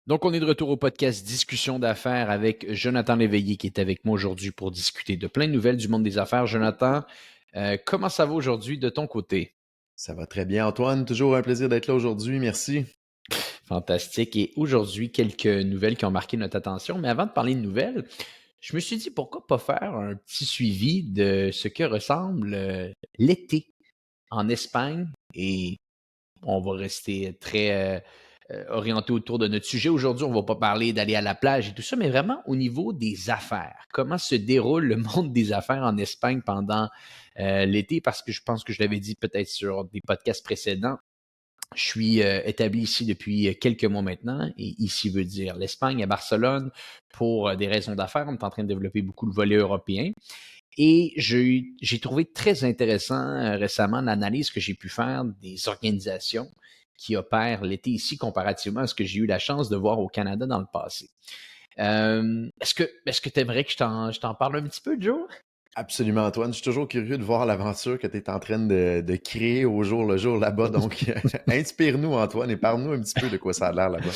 Donc, on est de retour au podcast Discussion d'affaires avec Jonathan Léveillé qui est avec moi aujourd'hui pour discuter de plein de nouvelles du monde des affaires. Jonathan, comment ça va aujourd'hui de ton côté? Ça va très bien, Antoine. Toujours un plaisir d'être là aujourd'hui. Merci. Fantastique. Et aujourd'hui, quelques nouvelles qui ont marqué notre attention. Mais avant de parler de nouvelles, je me suis dit pourquoi pas faire un petit suivi de ce que ressemble l'été en Espagne. Et on va rester très orienté autour de notre sujet. Aujourd'hui, on ne va pas parler d'aller à la plage et tout ça, mais vraiment au niveau des affaires. Comment se déroule le monde des affaires en Espagne pendant l'été? Parce que je pense que je l'avais dit peut-être sur des podcasts précédents. Je suis établi ici depuis quelques mois maintenant et ici veut dire l'Espagne à Barcelone pour des raisons d'affaires. On est en train de développer beaucoup le volet européen. Et j'ai trouvé très intéressant récemment l'analyse que j'ai pu faire des organisations qui opèrent l'été ici comparativement à ce que j'ai eu la chance de voir au Canada dans le passé. Est-ce que tu aimerais que je t'en parle un petit peu, Joe? Absolument, Antoine. Je suis toujours curieux de voir l'aventure que tu es en train de créer au jour le jour là-bas. Donc, inspire-nous, Antoine, et parle-nous un petit peu de quoi ça a l'air là-bas.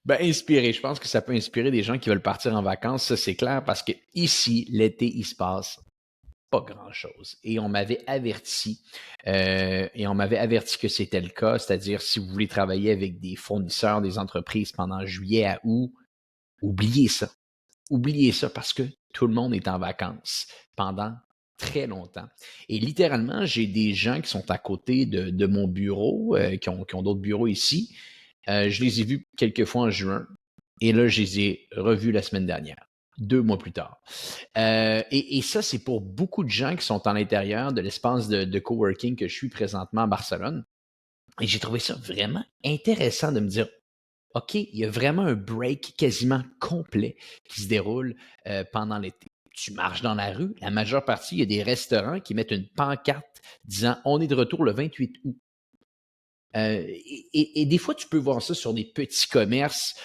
Ben, inspiré. Je pense que ça peut inspirer des gens qui veulent partir en vacances, ça c'est clair, parce que ici, l'été, il se passe pas grand-chose. Et on m'avait averti que c'était le cas, c'est-à-dire si vous voulez travailler avec des fournisseurs, des entreprises pendant juillet à août, oubliez ça. Oubliez ça parce que tout le monde est en vacances pendant très longtemps. Et littéralement, j'ai des gens qui sont à côté de mon bureau, qui ont d'autres bureaux ici. Je les ai vus quelques fois en juin et là, je les ai revus la semaine dernière, 2 mois plus tard. Et ça, c'est pour beaucoup de gens qui sont à l'intérieur de l'espace de coworking que je suis présentement à Barcelone. Et j'ai trouvé ça vraiment intéressant de me dire, OK, il y a vraiment un break quasiment complet qui se déroule pendant l'été. Tu marches dans la rue, la majeure partie, il y a des restaurants qui mettent une pancarte disant on est de retour le 28 août. Et des fois, tu peux voir ça sur des petits commerces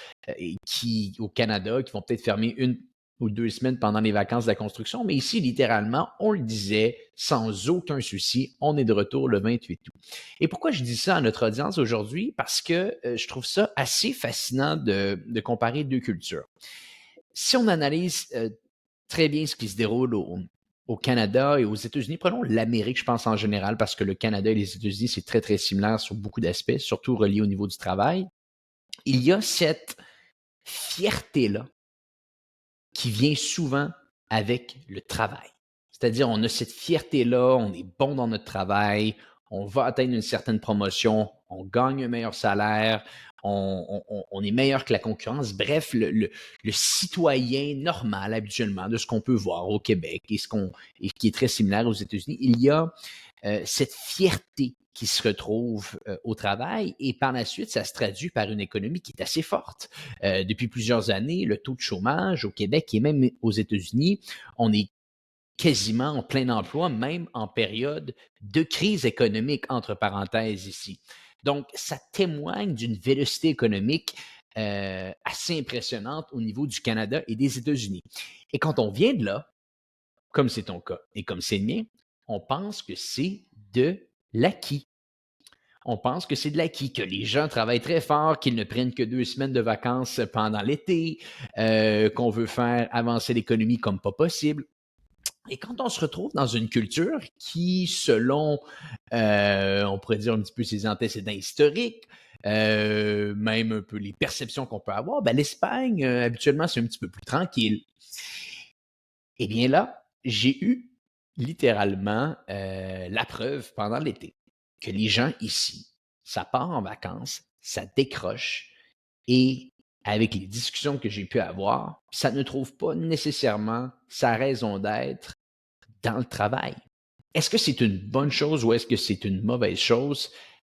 au Canada, qui vont peut-être fermer 1 ou 2 semaines pendant les vacances de la construction. Mais ici, littéralement, on le disait sans aucun souci, on est de retour le 28 août. Et pourquoi je dis ça à notre audience aujourd'hui? Parce que je trouve ça assez fascinant de comparer deux cultures. Si on analyse très bien ce qui se déroule au Canada et aux États-Unis. Prenons l'Amérique, je pense en général, parce que le Canada et les États-Unis, c'est très, très similaire sur beaucoup d'aspects, surtout reliés au niveau du travail. Il y a cette fierté-là qui vient souvent avec le travail. C'est-à-dire, on a cette fierté-là, on est bon dans notre travail, on va atteindre une certaine promotion, on gagne un meilleur salaire, on est meilleur que la concurrence. Bref, le citoyen normal, habituellement, de ce qu'on peut voir au Québec et qui est très similaire aux États-Unis, il y a cette fierté qui se retrouve au travail et par la suite, ça se traduit par une économie qui est assez forte. Depuis plusieurs années, le taux de chômage au Québec et même aux États-Unis, on est quasiment en plein emploi, même en période de crise économique, entre parenthèses ici. Donc, ça témoigne d'une vélocité économique assez impressionnante au niveau du Canada et des États-Unis. Et quand on vient de là, comme c'est ton cas et comme c'est le mien, on pense que c'est de l'acquis. On pense que c'est de l'acquis, que les gens travaillent très fort, qu'ils ne prennent que 2 semaines de vacances pendant l'été, qu'on veut faire avancer l'économie comme pas possible. Et quand on se retrouve dans une culture qui, selon, on pourrait dire un petit peu ses antécédents historiques, même un peu les perceptions qu'on peut avoir, ben l'Espagne, habituellement, c'est un petit peu plus tranquille. Eh bien là, j'ai eu littéralement la preuve pendant l'été que les gens ici, ça part en vacances, ça décroche et avec les discussions que j'ai pu avoir, ça ne trouve pas nécessairement sa raison d'être dans le travail. Est-ce que c'est une bonne chose ou est-ce que c'est une mauvaise chose?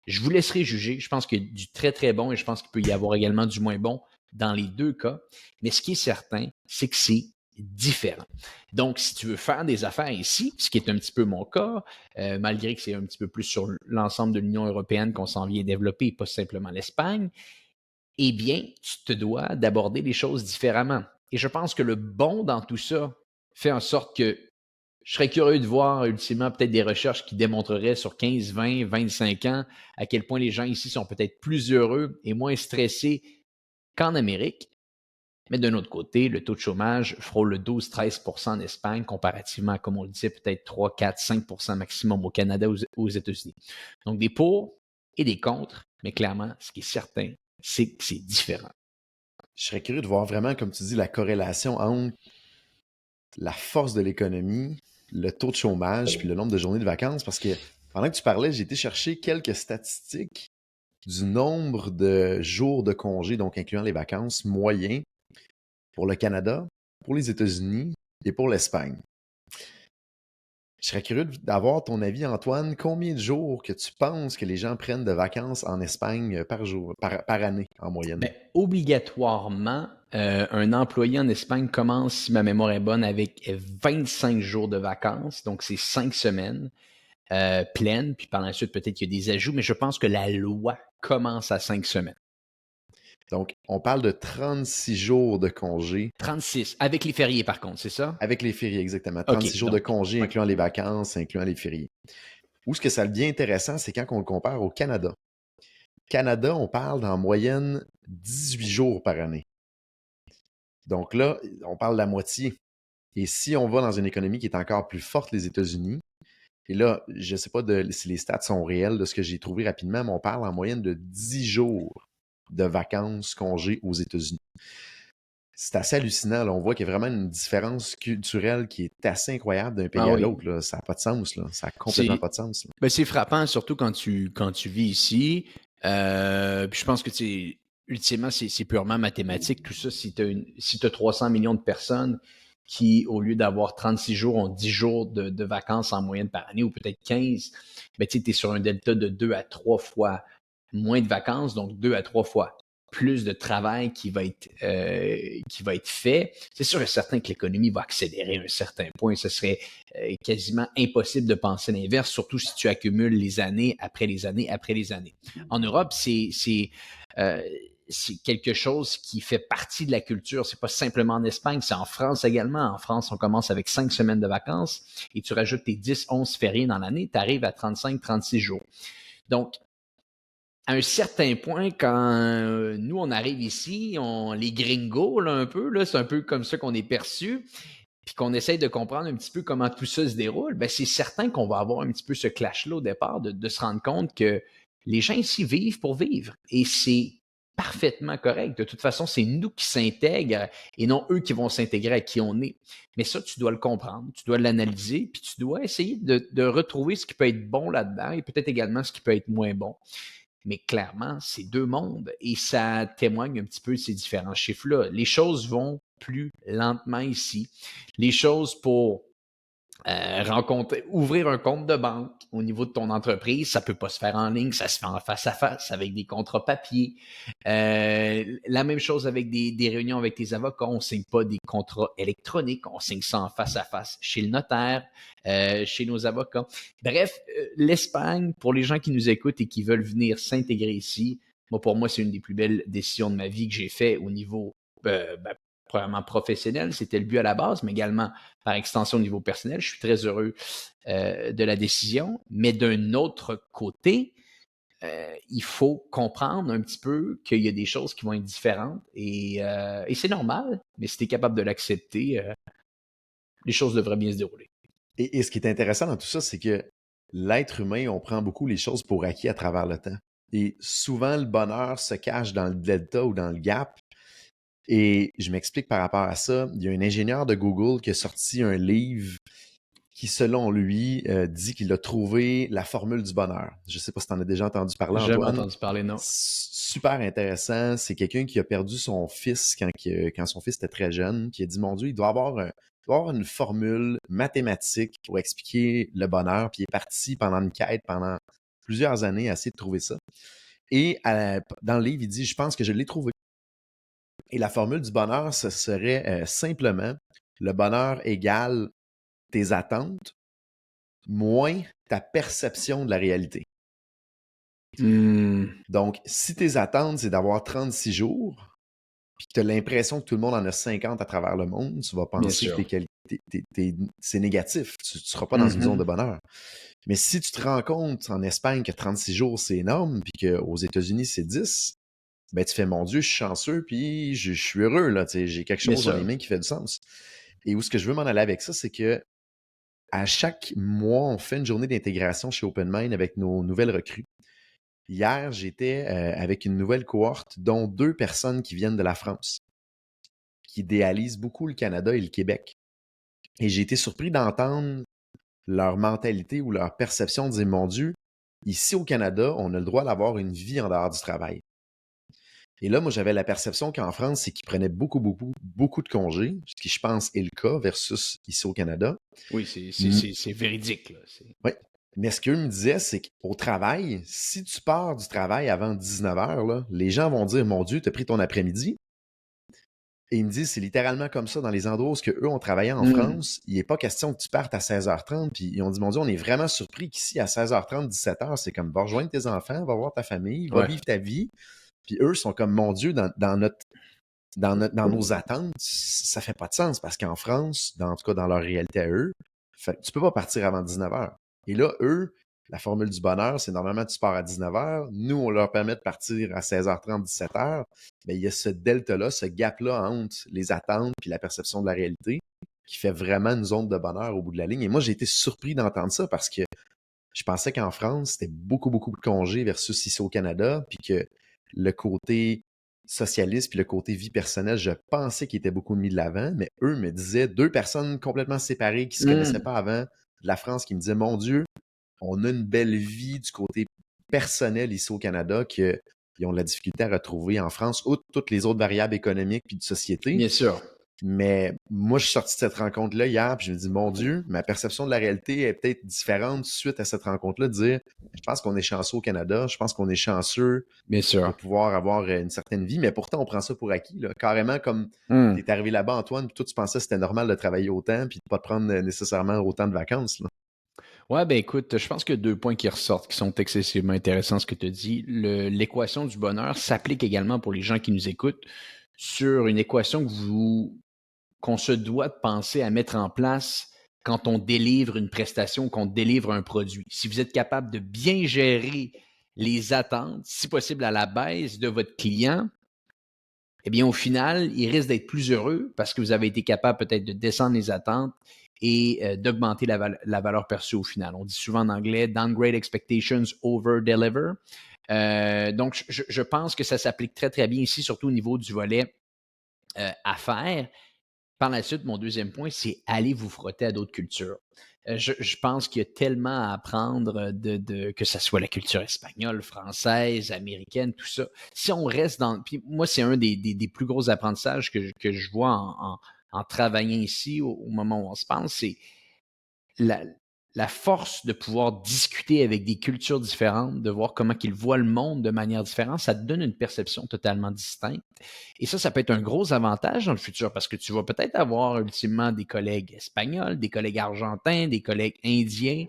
Je vous laisserai juger. Je pense qu'il y a du très, très bon et je pense qu'il peut y avoir également du moins bon dans les deux cas. Mais ce qui est certain, c'est que c'est différent. Donc, si tu veux faire des affaires ici, ce qui est un petit peu mon cas, malgré que c'est un petit peu plus sur l'ensemble de l'Union européenne qu'on s'en vient développer, pas simplement l'Espagne, eh bien, tu te dois d'aborder les choses différemment. Et je pense que le bon dans tout ça fait en sorte que je serais curieux de voir ultimement peut-être des recherches qui démontreraient sur 15, 20, 25 ans à quel point les gens ici sont peut-être plus heureux et moins stressés qu'en Amérique. Mais d'un autre côté, le taux de chômage frôle le 12-13 en Espagne, comparativement à, comme on le disait, peut-être 3, 4, 5 maximum au Canada, aux États-Unis. Donc, des pour et des contre, mais clairement, ce qui est certain, c'est que c'est différent. Je serais curieux de voir vraiment, comme tu dis, la corrélation entre la force de l'économie, le taux de chômage, puis le nombre de journées de vacances, parce que pendant que tu parlais, j'ai été chercher quelques statistiques du nombre de jours de congé, donc incluant les vacances, moyens pour le Canada, pour les États-Unis et pour l'Espagne. Je serais curieux d'avoir ton avis, Antoine. Combien de jours que tu penses que les gens prennent de vacances en Espagne par jour, par année, en moyenne? Bien, obligatoirement, un employé en Espagne commence, si ma mémoire est bonne, avec 25 jours de vacances. Donc, c'est 5 semaines pleines. Puis par la suite, peut-être qu'il y a des ajouts, mais je pense que la loi commence à 5 semaines. Donc, on parle de 36 jours de congé. 36, avec les fériés par contre, c'est ça? Avec les fériés, exactement. 36 OK, jours de donc, congé, ouais. incluant les vacances, incluant les fériés. Où ce que ça devient intéressant, c'est quand on le compare au Canada. Canada, on parle d'en moyenne 18 jours par année. Donc là, on parle de la moitié. Et si on va dans une économie qui est encore plus forte, les États-Unis, et là, je ne sais pas si les stats sont réels de ce que j'ai trouvé rapidement, mais on parle en moyenne de 10 jours de vacances, congés aux États-Unis. C'est assez hallucinant. Là. On voit qu'il y a vraiment une différence culturelle qui est assez incroyable d'un pays Ah à oui. l'autre. Là. Ça n'a pas de sens. Là. Ça n'a complètement pas de sens. Là. Ben, c'est frappant, surtout quand tu vis ici. Puis je pense que ultimement, c'est purement mathématique. Tout ça, si tu as 300 millions de personnes qui, au lieu d'avoir 36 jours, ont 10 jours de vacances en moyenne par année, ou peut-être 15, ben, tu es sur un delta de 2 à 3 fois moins de vacances, donc 2 à 3 fois plus de travail qui va être fait. C'est sûr et certain que l'économie va accélérer à un certain point. Ce serait quasiment impossible de penser l'inverse, surtout si tu accumules les années après les années après les années. En Europe, c'est quelque chose qui fait partie de la culture. C'est pas simplement en Espagne, c'est en France également. En France, on commence avec 5 semaines de vacances et tu rajoutes tes 10, 11 fériés dans l'année, tu arrives à 35, 36 jours. Donc, à un certain point, quand nous, on arrive ici, les gringos, là, un peu, là, c'est un peu comme ça qu'on est perçu, puis qu'on essaye de comprendre un petit peu comment tout ça se déroule, ben c'est certain qu'on va avoir un petit peu ce clash-là au départ, de se rendre compte que les gens ici vivent pour vivre. Et c'est parfaitement correct. De toute façon, c'est nous qui s'intègrent et non eux qui vont s'intégrer à qui on est. Mais ça, tu dois le comprendre, tu dois l'analyser, puis tu dois essayer de retrouver ce qui peut être bon là-dedans et peut-être également ce qui peut être moins bon. Mais clairement, c'est deux mondes et ça témoigne un petit peu de ces différents chiffres-là. Les choses vont plus lentement ici. Les choses pour ouvrir un compte de banque au niveau de ton entreprise, ça peut pas se faire en ligne, ça se fait en face à face avec des contrats papier. La même chose avec des réunions avec tes avocats, on signe pas des contrats électroniques, on signe ça en face à face chez le notaire, chez nos avocats. Bref, l'Espagne, pour les gens qui nous écoutent et qui veulent venir s'intégrer ici, pour moi, c'est une des plus belles décisions de ma vie que j'ai fait au niveau premièrement professionnel, c'était le but à la base, mais également par extension au niveau personnel. Je suis très heureux de la décision. Mais d'un autre côté, il faut comprendre un petit peu qu'il y a des choses qui vont être différentes et c'est normal, mais si tu es capable de l'accepter, les choses devraient bien se dérouler. Et ce qui est intéressant dans tout ça, c'est que l'être humain, on prend beaucoup les choses pour acquis à travers le temps. Et souvent, le bonheur se cache dans le delta ou dans le gap. Et je m'explique par rapport à ça. Il y a un ingénieur de Google qui a sorti un livre qui, selon lui, dit qu'il a trouvé la formule du bonheur. Je ne sais pas si tu en as déjà entendu parler, J'ai jamais Antoine. entendu parler, non. Super intéressant. C'est quelqu'un qui a perdu son fils quand son fils était très jeune, qui a dit, mon Dieu, il doit avoir une formule mathématique pour expliquer le bonheur. Puis il est parti pendant une quête, pendant plusieurs années, à essayer de trouver ça. Et dans le livre, il dit, je pense que je l'ai trouvé. Et la formule du bonheur, ce serait simplement le bonheur égale tes attentes moins ta perception de la réalité. Donc, si tes attentes, c'est d'avoir 36 jours, puis que tu as l'impression que tout le monde en a 50 à travers le monde, tu vas penser que c'est négatif. Tu ne seras pas dans une zone de bonheur. Mais si tu te rends compte en Espagne que 36 jours, c'est énorme, puis qu'aux États-Unis, c'est 10, ben tu fais, mon Dieu, je suis chanceux, puis je suis heureux, là, j'ai quelque Bien chose dans les sûr. mains qui fait du sens. Et où ce que je veux m'en aller avec ça, c'est que à chaque mois, on fait une journée d'intégration chez OpenMind avec nos nouvelles recrues. Hier, j'étais avec une nouvelle cohorte, dont 2 personnes qui viennent de la France, qui idéalisent beaucoup le Canada et le Québec. Et j'ai été surpris d'entendre leur mentalité ou leur perception de dire, mon Dieu, ici au Canada, on a le droit d'avoir une vie en dehors du travail. Et là, moi, j'avais la perception qu'en France, c'est qu'ils prenaient beaucoup de congés, ce qui, je pense, est le cas versus ici au Canada. Oui, c'est véridique, là. Oui. Mais ce qu'eux me disaient, c'est qu'au travail, si tu pars du travail avant 19 heures, là, les gens vont dire, mon Dieu, tu as pris ton après-midi. Et ils me disent, c'est littéralement comme ça dans les endroits où eux ont travaillé en France. Il n'est pas question que tu partes à 16h30. Puis ils ont dit, mon Dieu, on est vraiment surpris qu'ici, à 16h30, 17h, c'est comme, va rejoindre tes enfants, va voir ta famille, va Ouais. vivre ta vie. Puis eux sont comme, mon Dieu, dans nos attentes, ça fait pas de sens parce qu'en France, en tout cas dans leur réalité à eux, tu peux pas partir avant 19h. Et là, eux, la formule du bonheur, c'est normalement tu pars à 19h. Nous, on leur permet de partir à 16h30, 17h. Mais il y a ce delta-là, ce gap-là entre les attentes et la perception de la réalité qui fait vraiment une zone de bonheur au bout de la ligne. Et moi, j'ai été surpris d'entendre ça parce que je pensais qu'en France, c'était beaucoup de congés versus ici au Canada, puis que le côté socialiste puis le côté vie personnelle, je pensais qu'il était beaucoup mis de l'avant, mais eux me disaient, 2 personnes complètement séparées qui se connaissaient pas avant de la France, qui me disaient, mon Dieu, on a une belle vie du côté personnel ici au Canada qu'ils ont de la difficulté à retrouver en France, outre toutes les autres variables économiques puis de société. Bien sûr. Mais moi, je suis sorti de cette rencontre-là hier, puis je me dis, mon Dieu, ma perception de la réalité est peut-être différente suite à cette rencontre-là, de dire, je pense qu'on est chanceux au Canada, je pense qu'on est chanceux Bien de sûr. pouvoir avoir une certaine vie, mais pourtant, on prend ça pour acquis, là. Carrément comme tu es arrivé là-bas, Antoine, puis toi, tu pensais que c'était normal de travailler autant, puis de pas te prendre nécessairement autant de vacances, là. Ouais, ben écoute, je pense qu'il y a 2 points qui ressortent, qui sont excessivement intéressants, ce que tu as dit. L'équation du bonheur s'applique également pour les gens qui nous écoutent sur une équation qu'on se doit de penser à mettre en place quand on délivre une prestation, qu'on délivre un produit. Si vous êtes capable de bien gérer les attentes, si possible à la baisse de votre client, eh bien, au final, il risque d'être plus heureux parce que vous avez été capable peut-être de descendre les attentes et d'augmenter la valeur perçue au final. On dit souvent en anglais downgrade expectations, over deliver. Donc, je pense que ça s'applique très, très bien ici, surtout au niveau du volet affaires. Par la suite, mon deuxième point, c'est aller vous frotter à d'autres cultures. Je pense qu'il y a tellement à apprendre que ce soit la culture espagnole, française, américaine, tout ça. Si on reste dans... Puis moi, c'est un des plus gros apprentissages que je vois en travaillant ici au moment où on se pense, c'est la, la force de pouvoir discuter avec des cultures différentes, de voir comment ils voient le monde de manière différente, ça te donne une perception totalement distincte. Et ça peut être un gros avantage dans le futur parce que tu vas peut-être avoir ultimement des collègues espagnols, des collègues argentins, des collègues indiens.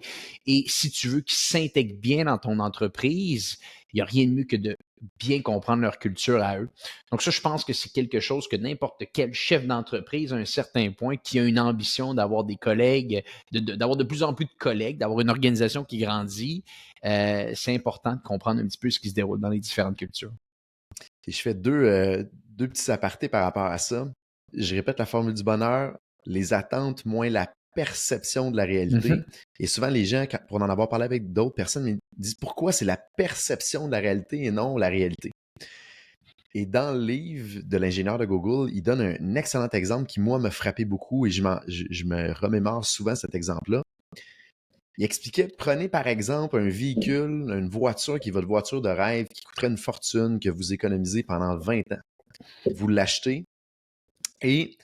Et si tu veux qu'ils s'intègrent bien dans ton entreprise, il n'y a rien de mieux que de bien comprendre leur culture à eux. Donc ça, je pense que c'est quelque chose que n'importe quel chef d'entreprise à un certain point qui a une ambition d'avoir des collègues, d'avoir de plus en plus de collègues, d'avoir une organisation qui grandit, c'est important de comprendre un petit peu ce qui se déroule dans les différentes cultures. Et je fais deux petits apartés par rapport à ça. Je répète la formule du bonheur, les attentes moins la perception de la réalité. Et souvent, les gens, pour en avoir parlé avec d'autres personnes, me disent pourquoi c'est la perception de la réalité et non la réalité. Et dans le livre de l'ingénieur de Google, il donne un excellent exemple qui, moi, me frappait beaucoup et je me remémore souvent cet exemple-là. Il expliquait, prenez par exemple un véhicule, une voiture qui est votre voiture de rêve, qui coûterait une fortune, que vous économisez pendant 20 ans. Vous l'achetez et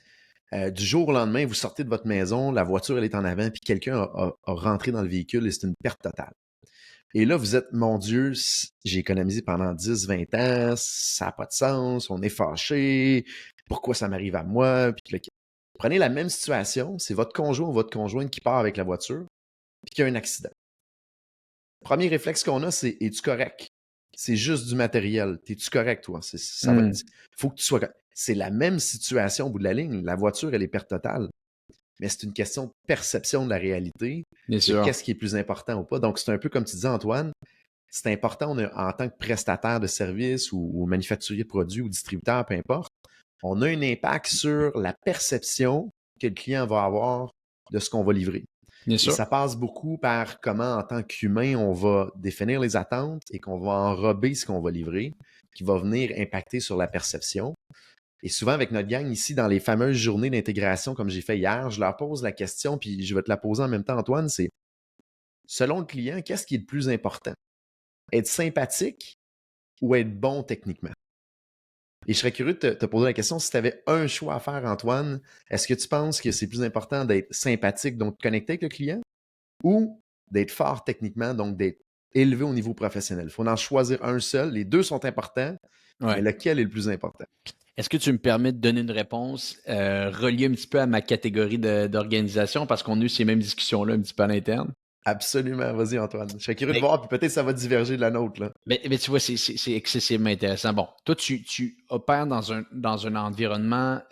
du jour au lendemain, vous sortez de votre maison, la voiture elle est en avant, puis quelqu'un a rentré dans le véhicule et c'est une perte totale. Et là, vous êtes, mon Dieu, j'ai économisé pendant 10, 20 ans, ça n'a pas de sens, on est fâché, pourquoi ça m'arrive à moi? Puis prenez la même situation, c'est votre conjoint ou votre conjointe qui part avec la voiture, puis qu'il y a un accident. Premier réflexe qu'on a, c'est es-tu correct? C'est juste du matériel. Es-tu correct, toi? Faut que tu sois correct. C'est la même situation au bout de la ligne. La voiture, elle est perte totale. Mais c'est une question de perception de la réalité, Bien de sûr. qu'est-ce qui est plus important ou pas. Donc, c'est un peu comme tu disais, Antoine, c'est important, en tant que prestataire de services ou manufacturier de produits ou distributeur, peu importe, on a un impact sur la perception que le client va avoir de ce qu'on va livrer. Bien Et sûr. ça passe beaucoup par comment, en tant qu'humain, on va définir les attentes et qu'on va enrober ce qu'on va livrer, qui va venir impacter sur la perception. Et souvent, avec notre gang ici, dans les fameuses journées d'intégration, comme j'ai fait hier, je leur pose la question, puis je vais te la poser en même temps, Antoine, c'est, selon le client, qu'est-ce qui est le plus important? Être sympathique ou être bon techniquement? Et je serais curieux de te poser la question, si tu avais un choix à faire, Antoine, est-ce que tu penses que c'est plus important d'être sympathique, donc connecté avec le client, ou d'être fort techniquement, donc d'être élevé au niveau professionnel? Il faut en choisir un seul. Les deux sont importants, mais Ouais. lequel est le plus important? Est-ce que tu me permets de donner une réponse reliée un petit peu à ma catégorie d'organisation parce qu'on a eu ces mêmes discussions-là un petit peu à l'interne? Absolument. Vas-y, Antoine. Je serais curieux de Ben, voir, puis peut-être ça va diverger de la nôtre, là. mais tu vois, c'est excessivement intéressant. Bon, toi, tu opères dans un environnement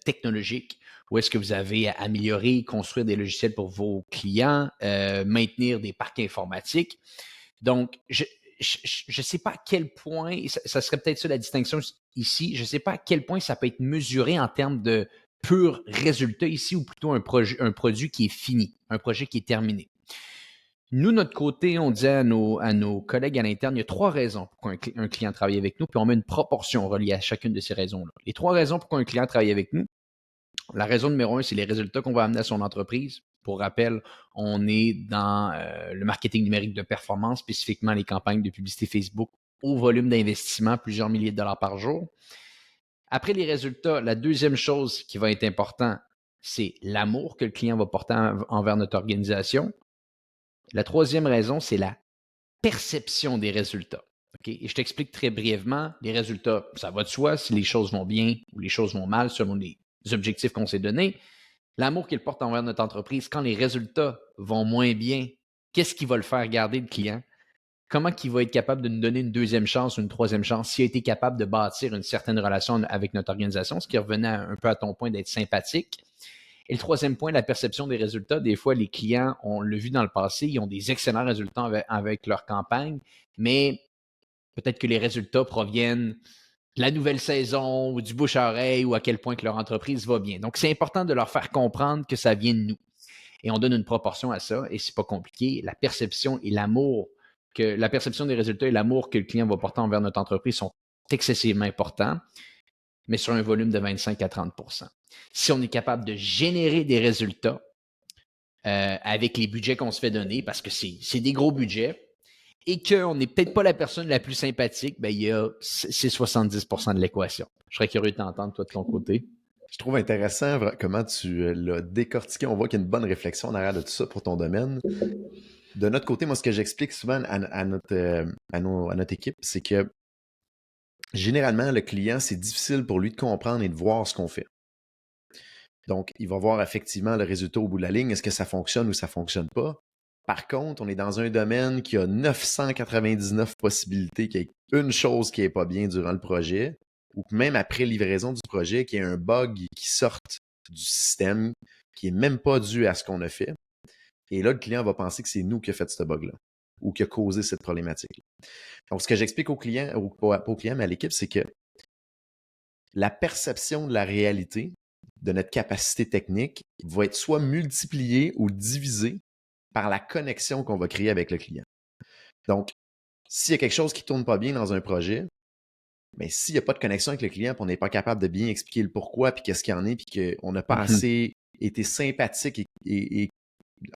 technologique où est-ce que vous avez amélioré, construire des logiciels pour vos clients, maintenir des parcs informatiques. Donc, je ne sais pas à quel point, et ça serait peut-être ça la distinction ici, je ne sais pas à quel point ça peut être mesuré en termes de pur résultat ici ou plutôt un produit qui est fini, un projet qui est terminé. Nous, notre côté, on disait à nos collègues à l'interne, il y a 3 raisons pour qu'un client travaille avec nous, puis on met une proportion reliée à chacune de ces raisons-là. Les 3 raisons pour qu'un client travaille avec nous, la raison numéro 1, c'est les résultats qu'on va amener à son entreprise. Pour rappel, on est dans le marketing numérique de performance, spécifiquement les campagnes de publicité Facebook au volume d'investissement, plusieurs milliers de dollars par jour. Après les résultats, la deuxième chose qui va être importante, c'est l'amour que le client va porter envers notre organisation. La troisième raison, c'est la perception des résultats. Okay? Et je t'explique très brièvement, les résultats, ça va de soi, si les choses vont bien ou les choses vont mal selon les objectifs qu'on s'est donnés. L'amour qu'il porte envers notre entreprise, quand les résultats vont moins bien, qu'est-ce qui va le faire garder le client? Comment il va être capable de nous donner une deuxième chance ou une troisième chance s'il a été capable de bâtir une certaine relation avec notre organisation, ce qui revenait un peu à ton point d'être sympathique. Et le troisième point, la perception des résultats. Des fois, les clients, on l'a vu dans le passé, ils ont des excellents résultats avec leur campagne, mais peut-être que les résultats proviennent de la nouvelle saison ou du bouche à oreille ou à quel point que leur entreprise va bien. Donc, c'est important de leur faire comprendre que ça vient de nous. Et on donne une proportion à ça et c'est pas compliqué. La perception et l'amour la perception des résultats et l'amour que le client va porter envers notre entreprise sont excessivement importants, mais sur un volume de 25 à 30 %. Si on est capable de générer des résultats avec les budgets qu'on se fait donner, parce que c'est des gros budgets, et qu'on n'est peut-être pas la personne la plus sympathique, ben, c'est 70 % de l'équation. Je serais curieux de t'entendre, toi, de ton côté. Je trouve intéressant comment tu l'as décortiqué. On voit qu'il y a une bonne réflexion en arrière de tout ça pour ton domaine. De notre côté, moi, ce que j'explique souvent à notre équipe, c'est que généralement, le client, c'est difficile pour lui de comprendre et de voir ce qu'on fait. Donc, il va voir effectivement le résultat au bout de la ligne. Est-ce que ça fonctionne ou ça ne fonctionne pas? Par contre, on est dans un domaine qui a 999 possibilités qu'il y ait une chose qui n'est pas bien durant le projet, ou que même après livraison du projet, qu'il y ait un bug qui sorte du système, qui n'est même pas dû à ce qu'on a fait. Et là, le client va penser que c'est nous qui a fait ce bug-là, ou qui a causé cette problématique. Donc, ce que j'explique aux clients, pas aux clients, mais à l'équipe, c'est que la perception de la réalité, de notre capacité technique, va être soit multipliée ou divisée par la connexion qu'on va créer avec le client. Donc, s'il y a quelque chose qui ne tourne pas bien dans un projet, mais s'il n'y a pas de connexion avec le client, puis on n'est pas capable de bien expliquer le pourquoi, puis qu'est-ce qu'il y en est, puis qu'on n'a pas assez été sympathique et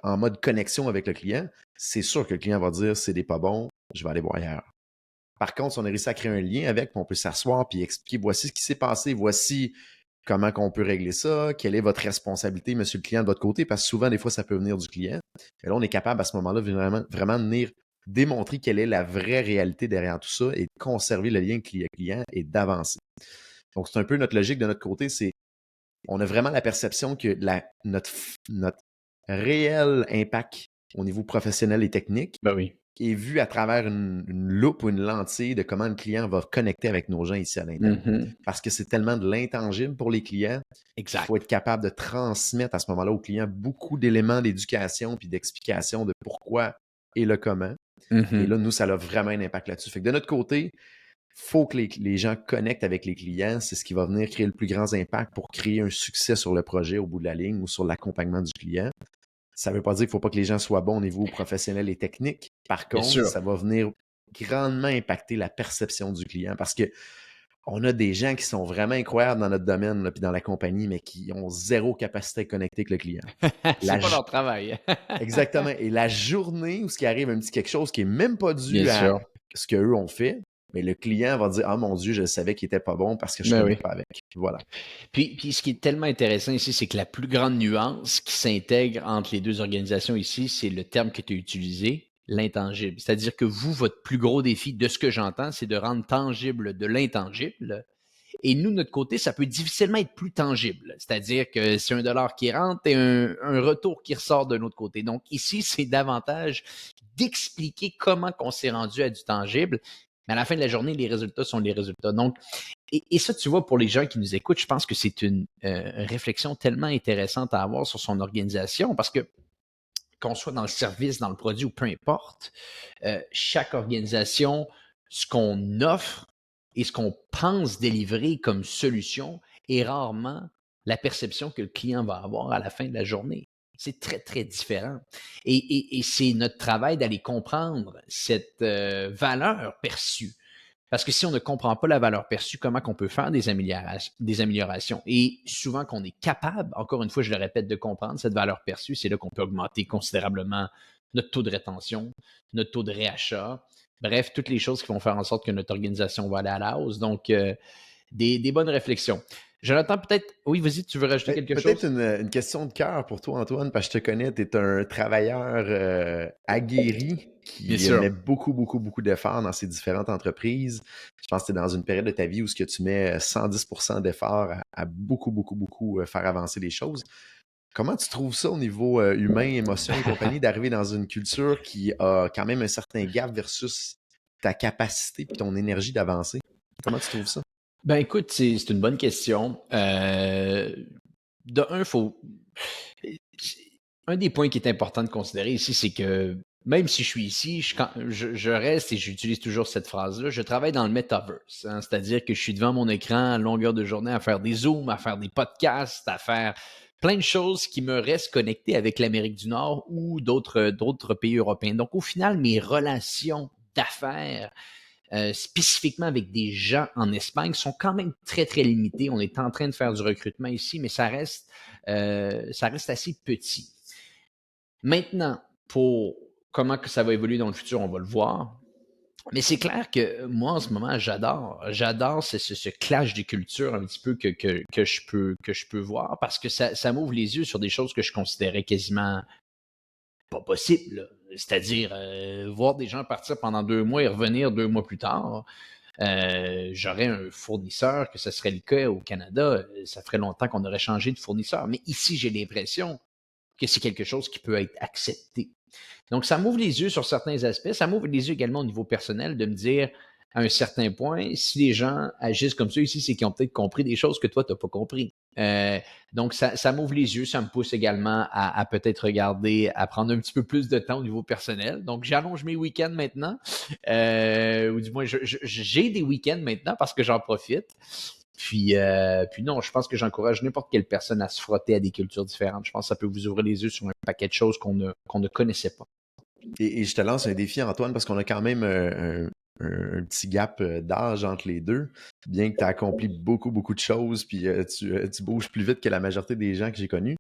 en mode connexion avec le client, c'est sûr que le client va dire c'est des pas bons, je vais aller voir ailleurs. Par contre, si on a réussi à créer un lien avec, puis on peut s'asseoir puis expliquer voici ce qui s'est passé, voici comment on peut régler ça, quelle est votre responsabilité, monsieur le client, de votre côté, parce que souvent, des fois, ça peut venir du client. Et là, on est capable à ce moment-là vraiment de venir démontrer quelle est la vraie réalité derrière tout ça et de conserver le lien client-client et d'avancer. Donc, c'est un peu notre logique de notre côté, c'est on a vraiment la perception que notre réel impact au niveau professionnel et technique Ben oui. est vu à travers une loupe ou une lentille de comment le client va connecter avec nos gens ici à l'interne. Parce que c'est tellement de l'intangible pour les clients qu'il faut être capable de transmettre à ce moment-là aux clients beaucoup d'éléments d'éducation puis d'explication de pourquoi et le comment. Et Mhm. là, nous, ça a vraiment un impact là-dessus. Fait que de notre côté, il faut que les gens connectent avec les clients. C'est ce qui va venir créer le plus grand impact pour créer un succès sur le projet au bout de la ligne ou sur l'accompagnement du client. Ça ne veut pas dire qu'il ne faut pas que les gens soient bons au niveau professionnel et technique. Par Bien contre, sûr. ça va venir grandement impacter la perception du client parce que on a des gens qui sont vraiment incroyables dans notre domaine là, puis dans la compagnie, mais qui ont zéro capacité à connecter avec le client. C'est La, pas leur travail. Exactement. Et la journée où ce qui arrive un petit quelque chose qui n'est même pas Bien dû à sûr. ce qu'eux ont fait, mais le client va dire: Ah mon Dieu, je savais qu'il était pas bon parce que je Ben ne oui. connecte pas avec. Voilà. Puis ce qui est tellement intéressant ici, c'est que la plus grande nuance qui s'intègre entre les deux organisations ici, c'est le terme que tu as utilisé, l'intangible. C'est-à-dire que vous, votre plus gros défi, de ce que j'entends, c'est de rendre tangible de l'intangible. Et nous, de notre côté, ça peut difficilement être plus tangible. C'est-à-dire que c'est un dollar qui rentre et un retour qui ressort de l'autre côté. Donc ici, c'est davantage d'expliquer comment on s'est rendu à du tangible. Mais à la fin de la journée, les résultats sont les résultats. Donc, et ça, tu vois, pour les gens qui nous écoutent, je pense que c'est une réflexion tellement intéressante à avoir sur son organisation parce que qu'on soit dans le service, dans le produit ou peu importe, chaque organisation, ce qu'on offre et ce qu'on pense délivrer comme solution est rarement la perception que le client va avoir à la fin de la journée. C'est très, très différent. Et c'est notre travail d'aller comprendre cette valeur perçue. Parce que si on ne comprend pas la valeur perçue, comment qu'on peut faire des améliorations? Et souvent qu'on est capable, encore une fois, je le répète, de comprendre cette valeur perçue, c'est là qu'on peut augmenter considérablement notre taux de rétention, notre taux de réachat, bref, toutes les choses qui vont faire en sorte que notre organisation va aller à la hausse. Donc, des bonnes réflexions. Jonathan, peut-être, oui, vas-y, tu veux rajouter quelque Peut-être chose? une question de cœur pour toi, Antoine, parce que je te connais, tu es un travailleur aguerri Bien qui sûr. met beaucoup, beaucoup, beaucoup d'efforts dans ses différentes entreprises. Je pense que tu es dans une période de ta vie où ce que tu mets 110% d'efforts à beaucoup, beaucoup, beaucoup faire avancer les choses. Comment tu trouves ça au niveau humain, émotion et compagnie, d'arriver dans une culture qui a quand même un certain gap versus ta capacité et ton énergie d'avancer? Comment tu trouves ça? Ben écoute, c'est une bonne question. De un, faut. Un des points qui est important de considérer ici, c'est que même si je suis ici, je reste et j'utilise toujours cette phrase-là, je travaille dans le metaverse. Hein, c'est-à-dire que je suis devant mon écran à longueur de journée à faire des zooms, à faire des podcasts, à faire plein de choses qui me restent connectées avec l'Amérique du Nord ou d'autres pays européens. Donc, au final, mes relations d'affaires, spécifiquement avec des gens en Espagne, sont quand même très, très limitées. On est en train de faire du recrutement ici, mais ça reste assez petit. Maintenant, pour comment que ça va évoluer dans le futur, on va le voir. Mais c'est clair que moi, en ce moment, j'adore ce clash de culture un petit peu que je peux voir parce que ça m'ouvre les yeux sur des choses que je considérais quasiment pas possibles, là. C'est-à-dire voir des gens partir pendant 2 mois et revenir 2 mois plus tard. J'aurais un fournisseur, que ce serait le cas au Canada, ça ferait longtemps qu'on aurait changé de fournisseur. Mais ici, j'ai l'impression que c'est quelque chose qui peut être accepté. Donc, ça m'ouvre les yeux sur certains aspects. Ça m'ouvre les yeux également au niveau personnel de me dire, à un certain point, si les gens agissent comme ça ici, c'est qu'ils ont peut-être compris des choses que toi, tu n'as pas compris. Donc, ça m'ouvre les yeux. Ça me pousse également à peut-être regarder, à prendre un petit peu plus de temps au niveau personnel. Donc, j'allonge mes week-ends maintenant. Ou du moins, j'ai des week-ends maintenant parce que j'en profite. Puis non, je pense que j'encourage n'importe quelle personne à se frotter à des cultures différentes. Je pense que ça peut vous ouvrir les yeux sur un paquet de choses qu'on ne connaissait pas. Et je te lance un défi, Antoine, parce qu'on a quand même un petit gap d'âge entre les deux. Bien que tu as accompli beaucoup, beaucoup de choses, puis tu bouges plus vite que la majorité des gens que j'ai connus.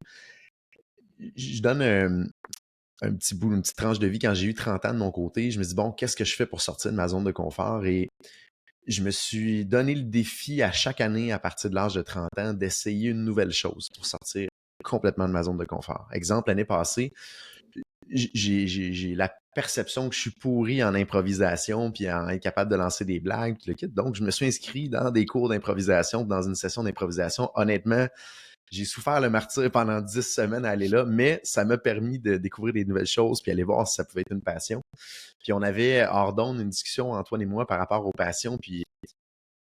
Je donne un petit bout, une petite tranche de vie quand j'ai eu 30 ans de mon côté. Je me dis, bon, qu'est-ce que je fais pour sortir de ma zone de confort? Et je me suis donné le défi à chaque année, à partir de l'âge de 30 ans, d'essayer une nouvelle chose pour sortir complètement de ma zone de confort. Exemple, l'année passée, j'ai la perception que je suis pourri en improvisation puis en être capable de lancer des blagues, puis le kit. Donc, je me suis inscrit dans des cours d'improvisation, dans une session d'improvisation. Honnêtement, j'ai souffert le martyre pendant 10 semaines à aller là, mais ça m'a permis de découvrir des nouvelles choses puis aller voir si ça pouvait être une passion. Puis on avait hors d'onde une discussion, Antoine et moi, par rapport aux passions, puis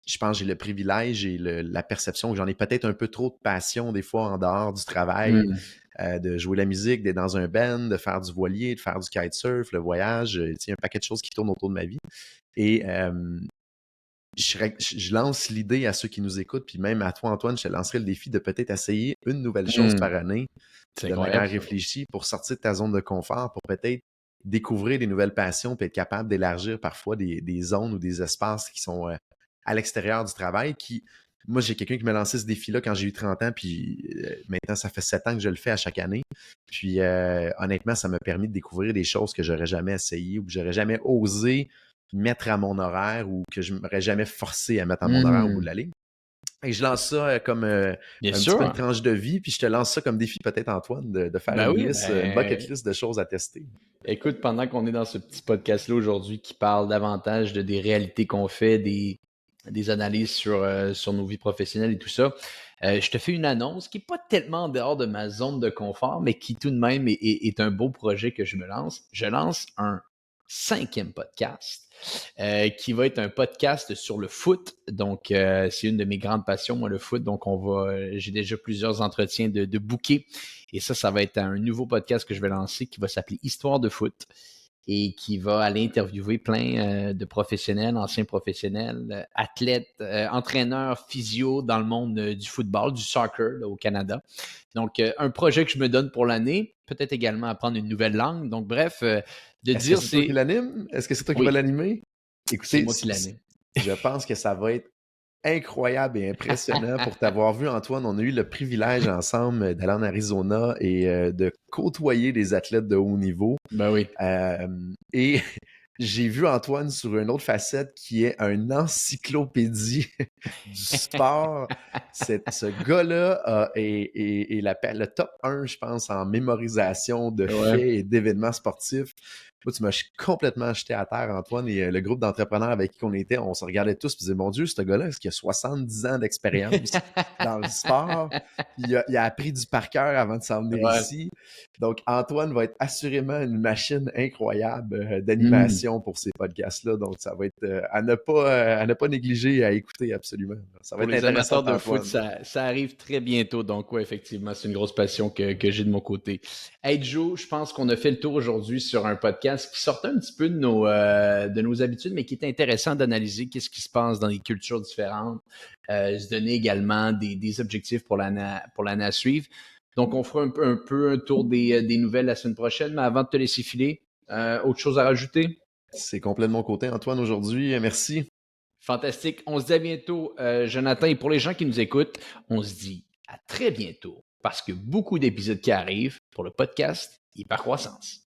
je pense que j'ai le privilège et la perception que j'en ai peut-être un peu trop de passion des fois en dehors du travail, Mm. de jouer la musique, d'être dans un band, de faire du voilier, de faire du kitesurf, le voyage. Il y a un paquet de choses qui tournent autour de ma vie. Et je lance l'idée à ceux qui nous écoutent, puis même à toi, Antoine, je te lancerai le défi de peut-être essayer une nouvelle chose par année C'est de manière incroyable, ça. réfléchie pour sortir de ta zone de confort, pour peut-être découvrir des nouvelles passions, puis être capable d'élargir parfois des zones ou des espaces qui sont à l'extérieur du travail. Moi, j'ai quelqu'un qui m'a lancé ce défi-là quand j'ai eu 30 ans, puis maintenant, ça fait 7 ans que je le fais à chaque année. Puis honnêtement, ça m'a permis de découvrir des choses que j'aurais jamais essayées ou que j'aurais jamais osé mettre à mon horaire ou que je m'aurais jamais forcé à mettre à mon horaire au bout de la ligne. Et je lance ça comme un Bien petit sûr. peu une tranche de vie, puis je te lance ça comme défi peut-être, Antoine, de faire Ben une oui, liste, une bucket list de choses à tester. écoute, pendant qu'on est dans ce petit podcast-là aujourd'hui qui parle davantage des réalités qu'on fait, des analyses sur nos vies professionnelles et tout ça, je te fais une annonce qui n'est pas tellement en dehors de ma zone de confort, mais qui tout de même est un beau projet que je me lance. Je lance un 5e podcast qui va être un podcast sur le foot. Donc, c'est une de mes grandes passions, moi, le foot. Donc, j'ai déjà plusieurs entretiens de booker. Et ça va être un nouveau podcast que je vais lancer qui va s'appeler Histoire de foot et qui va aller interviewer plein de professionnels, anciens professionnels, athlètes, entraîneurs, physio dans le monde du football, du soccer là, au Canada. Donc, un projet que je me donne pour l'année, peut-être également apprendre une nouvelle langue. Donc, bref, de Est-ce que dire c'est toi qui c'est... l'anime? Est-ce que c'est toi qui vas Oui, l'animer? c'est Écoutez, moi qui l'anime. je pense que ça va être incroyable et impressionnant pour t'avoir vu, Antoine. On a eu le privilège ensemble d'aller en Arizona et de côtoyer des athlètes de haut niveau. Ben oui. Et j'ai vu Antoine sur une autre facette qui est une encyclopédie du sport. Ce gars-là est le top 1, je pense, en mémorisation de Ouais. faits et d'événements sportifs. Moi, tu m'as complètement jeté à terre, Antoine, et le groupe d'entrepreneurs avec qui on était, on se regardait tous et disait, mon Dieu, ce gars-là, est-ce qu'il a 70 ans d'expérience dans le sport? Il a appris du par cœur avant de s'en venir Ouais. ici. Donc, Antoine va être assurément une machine incroyable Mm. d'animation pour ces podcasts-là. Donc, ça va être à ne pas négliger et à écouter absolument. Ça va Pour être les intéressant, amateurs de foot, Antoine. ça arrive très bientôt. Donc, oui, effectivement, c'est une grosse passion que j'ai de mon côté. Hey Joe, je pense qu'on a fait le tour aujourd'hui sur un podcast qui sortait un petit peu de nos habitudes, mais qui est intéressant d'analyser qu'est-ce qui se passe dans les cultures différentes, se donner également des objectifs pour l'année à suivre. Donc, on fera un peu un tour des nouvelles la semaine prochaine, mais avant de te laisser filer, autre chose à rajouter? C'est complètement de mon côté, Antoine, aujourd'hui. Merci. Fantastique. On se dit à bientôt, Jonathan. Et pour les gens qui nous écoutent, on se dit à très bientôt parce que beaucoup d'épisodes qui arrivent pour le podcast Hypercroissance.